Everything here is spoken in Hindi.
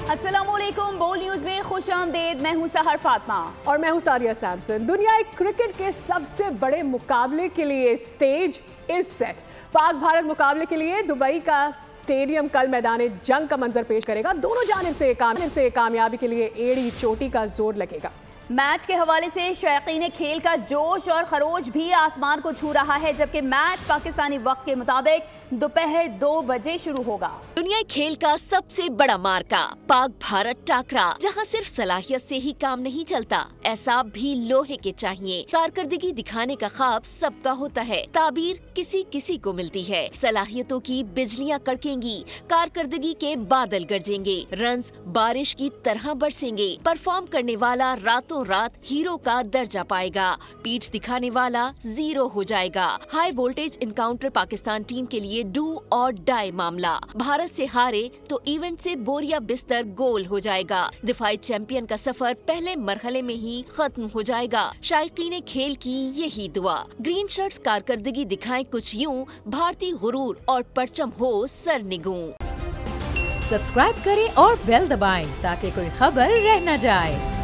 अस्सलामुअलैकुम, बोल न्यूज में खुशामदीद। मैं हूं सहर फातिमा और मैं हूं सारिया सैमसन। दुनिया क्रिकेट के सबसे बड़े मुकाबले के लिए stage is set. Pak Bharat मुकाबले के लिए दुबई का स्टेडियम कल मैदान जंग का मंजर पेश करेगा। दोनों जानिब से कामयाबी के लिए एड़ी चोटी का जोर लगेगा। मैच के हवाले से शायकीन खेल का जोश और खरोश भी आसमान को छू रहा है, जबकि मैच पाकिस्तानी वक्त के मुताबिक दोपहर 2 बजे शुरू होगा। दुनिया खेल का सबसे बड़ा मार्का पाक भारत टाकरा, जहां सिर्फ सलाहियत से ही काम नहीं चलता, ऐसा भी लोहे के चाहिए। कारकर्दगी दिखाने का ख्वाब सबका होता है, ताबीर किसी किसी को मिलती है। सलाहियतों की बिजलियां कड़केंगी, कारकर्दगी के बादल गरजेंगे, रन्स बारिश की तरह बरसेंगे। परफॉर्म करने वाला रातों रात हीरो का दर्जा पाएगा, पीठ दिखाने वाला जीरो हो जाएगा। High voltage encounter Pakistan team के लिए डू और डाई मामला। भारत से हारे तो इवेंट से बोरिया बिस्तर गोल हो जाएगा। दिफाई चैंपियन का सफर पहले मरहले में ही खत्म हो जाएगा। शायकीन खेल की यही दुआ। ग्रीन शर्ट्स कारकर्दगी दिखाएं कुछ यूं, भारतीय गुरूर और परचम हो सरनिगूं। सब्सक्राइब करें और बेल दबाएं ताकि कोई खबर रह न जाए।